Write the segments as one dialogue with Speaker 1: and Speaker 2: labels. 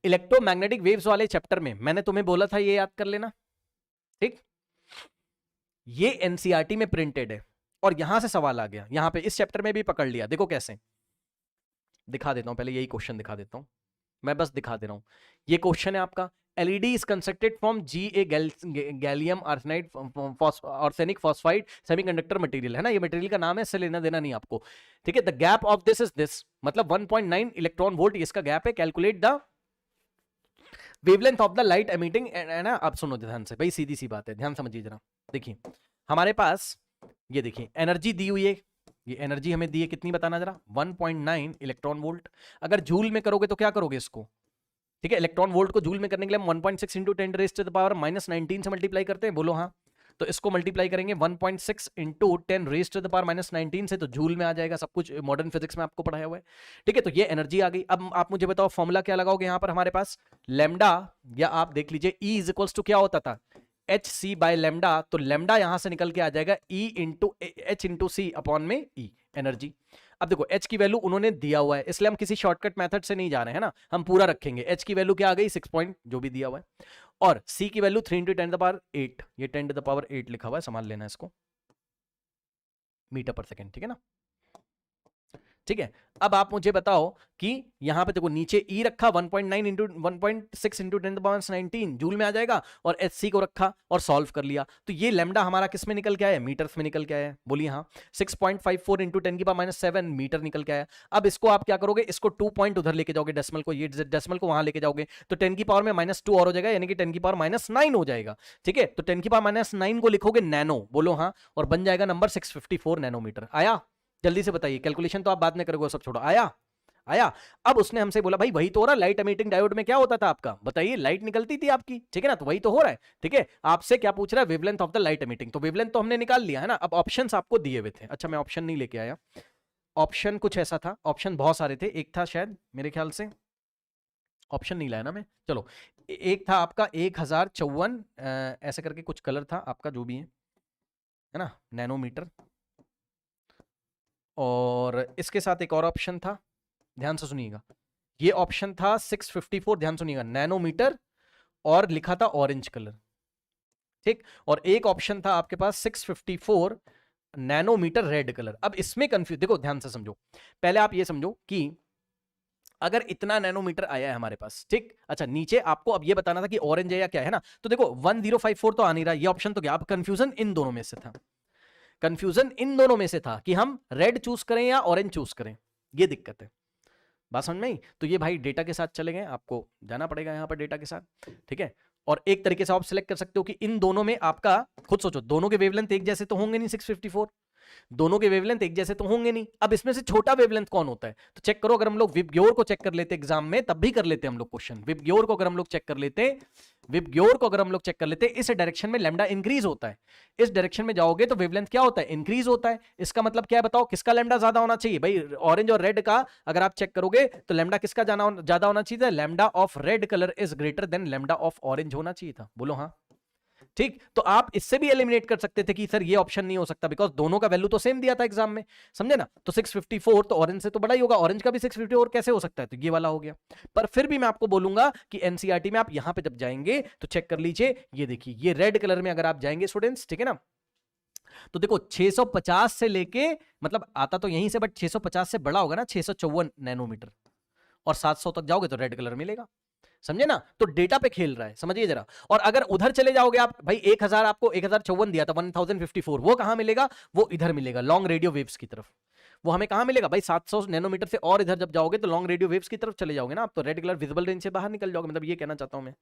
Speaker 1: Electromagnetic waves वाले chapter में मैंने तुम्हें बोला था, ये याद कर लेना, ठीक। ये एनसीईआरटी में प्रिंटेड है और यहां से सवाल आ गया, यहां पे इस चैप्टर में भी पकड़ लिया। देखो कैसे, दिखा देता हूं, पहले यही क्वेश्चन दिखा देता हूं, मैं बस दिखा दे रहा हूं। ये क्वेश्चन है आपका, LED is constructed from gallium arsenide arsenic phosphide semiconductor material, है ना, ये मटेरियल का नाम है, इससे लेना देना नहीं आपको, ठीक है। The gap of this is this, मतलब 1.9 इलेक्ट्रॉन वोल्ट इसका गैप है। Calculate the wavelength of the light emitting, है ना। अब सुनो ध्यान से भाई, सीधी सी बात है, ध्यान समझिए जरा। देखिए हमारे पास ये देखिए एनर्जी दी हुई है, ये एनर्जी हमें दी है कितनी, बताना जरा, 1.9 इलेक्ट्रॉन वोल्ट। अगर जूल में करोगे तो क्या करोगे इसको, ठीक है, इलेक्ट्रॉन वोल्ट को जूल में करने के लिए हम 1.6 into 10 raise to the power -19 से मल्टीप्लाई करते हैं, बोलो हाँ। तो इसको मल्टीप्लाई करेंगे 1.6 into 10 raise to the power -19 से, तो जूल में आ जाएगा, सब कुछ मॉडर्न फिजिक्स में आपको पढ़ाया हुआ है, ठीक है। तो ये एनर्जी आ गई। अब आप मुझे बताओ फॉर्मूला क्या लगाओगे यहां पर हमारे पास, लेमडा, या आप देख लीजिए E इज इक्वल्स टू क्या होता था, एच सी बाय लेमडा। तो लेमडा यहां से निकल के आ जाएगा E इंटू एच इंटू सी अपॉन में E, एनर्जी। अब देखो H की वैल्यू उन्होंने दिया हुआ है, इसलिए हम किसी शॉर्टकट मेथड से नहीं जा रहे हैं ना, हम पूरा रखेंगे। H की वैल्यू क्या आ गई, 6 पॉइंट जो भी दिया हुआ है, और C की value 3 into 10 to the power 8, ये 10 टू द पावर 8 लिखा हुआ है, संभाल लेना इसको, मीटर पर सेकेंड, ठीक है ना, ठीक है। अब आप मुझे बताओ कि यहां पे देखो नीचे E रखा 1.9 इंटू 1.6 इंटू 10⁻19 जूल में आ जाएगा, और HC को रखा और सॉल्व कर लिया, तो ये लैम्डा हमारा किस में निकल के आया, मीटर्स में निकल के आया, बोलिए हाँ। 6.54 इंटू 10⁻⁻7 मीटर निकल के आया। अब इसको आप क्या करोगे, इसको 2 पॉइंट उधर लेके जाओगे, डेसिमल को, ये डेसिमल को वहां लेके जाओगे, तो 10 की पावर में -2 और हो जाएगा, यानी कि 10 की पावर -9 हो जाएगा, ठीक है। तो 10 की पावर -9 को लिखोगे नैनो, बोलो हाँ, और बन जाएगा नंबर 654 नैनोमीटर। आया, जल्दी से बताइए, कैलकुलेशन तो आप बाद में करोगे, सब छोड़ो, आया, आया। अब उसने हमसे बोला भाई वही तो हो रहा, लाइट एमिटिंग डायोड में क्या होता था आपका, बताइए, लाइट निकलती थी आपकी, ठीक है ना, तो वही तो हो रहा है, ठीक है। आपसे क्या पूछ रहा है, wavelength of the light emitting, तो वेवलेंथ तो हमने निकाल लिया है ना। अब ऑप्शंस आपको दिए हुए थे, अच्छा मैं ऑप्शन नहीं लेके आया, ऑप्शन कुछ ऐसा था, ऑप्शन बहुत सारे थे, एक था शायद मेरे ख्याल से, ऑप्शन नहीं लाया ना मैं, चलो, एक था आपका 1054 ऐसे करके कुछ कलर था आपका, जो भी है ना, नैनोमीटर, और इसके साथ एक और ऑप्शन था, ध्यान से सुनिएगा, ये ऑप्शन था 654, ध्यान सुनिएगा, नैनोमीटर, और लिखा था ऑरेंज कलर, ठीक। और एक ऑप्शन था आपके पास 654 नैनोमीटर रेड कलर। अब इसमें कंफ्यूज, देखो ध्यान से समझो, पहले आप ये समझो कि अगर इतना नैनोमीटर आया है हमारे पास, ठीक, अच्छा नीचे आपको अब ये बताना था कि ऑरेंज है या क्या है ना, तो देखो 1054 तो आ नहीं रहा, ये ऑप्शन तो क्या, अब कंफ्यूजन इन दोनों में से था, कंफ्यूजन इन दोनों में से था कि हम रेड चूज करें या ऑरेंज चूज करें, ये दिक्कत है, बात समझ में आई। तो ये भाई डेटा के साथ चले गए, आपको जाना पड़ेगा यहाँ पर डेटा के साथ, ठीक है। और एक तरीके से आप सिलेक्ट कर सकते हो कि इन दोनों में आपका, खुद सोचो, दोनों के वेवलेंथ एक जैसे तो होंगे नहीं, 654 दोनों के वेवलेंथ एक जैसे तो होंगे नहीं। अब इसमें से छोटा वेवलेंथ कौन होता है, तो चेक करो, अगर हम लोग विबग्योर को चेक कर लेते एग्जाम में, तब भी कर लेते हम लोग क्वेश्चन, विबग्योर को अगर हम लोग चेक कर लेते, विबग्योर को अगर हम लोग चेक कर लेते, इस डायरेक्शन में लैम्डा इंक्रीज होता है, इस डायरेक्शन में जाओगे तो वेवलेंथ क्या होता है, इंक्रीज होता है। इसका मतलब क्या है बताओ, किसका लैम्डा ज्यादा होना चाहिए भाई, ऑरेंज और रेड का अगर आप चेक करोगे तो लैम्डा किसका ज्यादा होना चाहिए, lambda of red colour is greater than lambda of orange होना चाहिए था, बोलो हाँ, ठीक। तो आप इससे भी एलिमिनेट कर सकते थे कि सर ये ऑप्शन नहीं हो सकता, बिकॉज दोनों का वैल्यू तो सेम दिया था एग्जाम में, समझे ना। तो 654 तो ऑरेंज से तो बड़ा ही होगा, ऑरेंज का भी 654 कैसे हो सकता है, तो ये वाला हो गया। पर फिर भी मैं आपको बोलूंगा कि एनसीईआरटी में आप यहां पे जब जाएंगे तो चेक कर लीजिए, ये देखिए, ये रेड कलर में अगर आप जाएंगे स्टूडेंट्स, ठीक है ना, तो देखो 650 से लेके, मतलब आता तो यहीं से, बट 650 से बड़ा होगा ना, 654 नैनोमीटर, और 700 तक जाओगे तो रेड कलर मिलेगा, समझे ना। तो डेटा पे खेल रहा है, समझिए जरा। और अगर उधर चले जाओगे आप भाई, 1000 आपको 1054 दिया था, 1054 वो कहां मिलेगा, वो इधर मिलेगा, लॉन्ग रेडियो वेव्स की तरफ। वो हमें कहां मिलेगा भाई, 700 नैनोमीटर से और इधर जब जाओगे तो लॉन्ग रेडियो वेव्स की तरफ चले जाओगे ना आप, तो रेड कलर विजिबल रेंज से बाहर निकल जाओगे, मतलब ये कहना चाहता हूं मैं,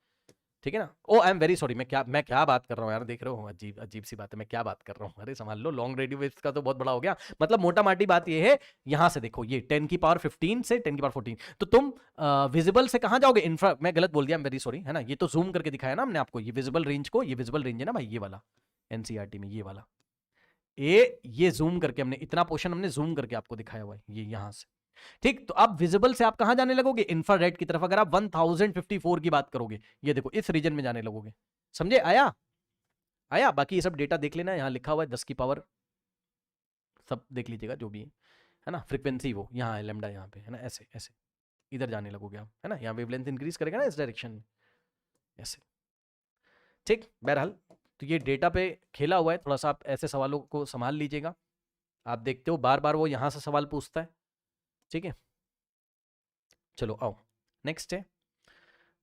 Speaker 1: ठीक है ना। ओ आई एम वेरी सॉरी, मैं क्या बात कर रहा हूँ यार, देख रहे हो, अजीब अजीब सी बात है, मैं क्या बात कर रहा हूँ, अरे संभाल लो, लॉन्ग रेडियो वेव्स का तो बहुत बड़ा हो गया, मतलब मोटा माटी बात ये है, यहां से देखो, ये 10 की पावर 15 से 10 की पावर 14, तो तुम विजिबल से कहां जाओगे, इंफ्रा, मैं गलत बोल दिया, वेरी सॉरी, है ना, ये तो जूम करके दिखाया ना हमने आपको, ये विजिबल रेंज को, ये विजिबल रेंज है ना भाई, ये वाला एनसीईआरटी में, ये वाला, ये जूम करके हमने, इतना पोर्शन हमने जूम करके आपको दिखाया हुआ है, ये यहां से, ठीक। तो अब विजिबल से आप कहां जाने लगोगे, इंफ्रारेड की तरफ, अगर आप 1054 की बात करोगे, ये देखो इस रीजन में जाने लगोगे, समझे, आया, आया। बाकी ये सब डेटा देख लेना, यहां लिखा हुआ है 10 की पावर, सब देख लीजिएगा जो भी है ना, फ्रीक्वेंसी वो यहाँ है, लेमडा यहाँ पे है ना, ऐसे ऐसे, इधर जाने लगोगे आप, है ना, यहाँ वेवलेंथ इंक्रीज करेगा ना इस डायरेक्शन में, ऐसे। ठीक, बहरहाल तो ये डेटा पे खेला हुआ है, थोड़ा सा आप ऐसे सवालों को संभाल लीजिएगा। आप देखते हो बार बार वो यहाँ से सवाल पूछता है, ठीक है। चलो आओ, नेक्स्ट है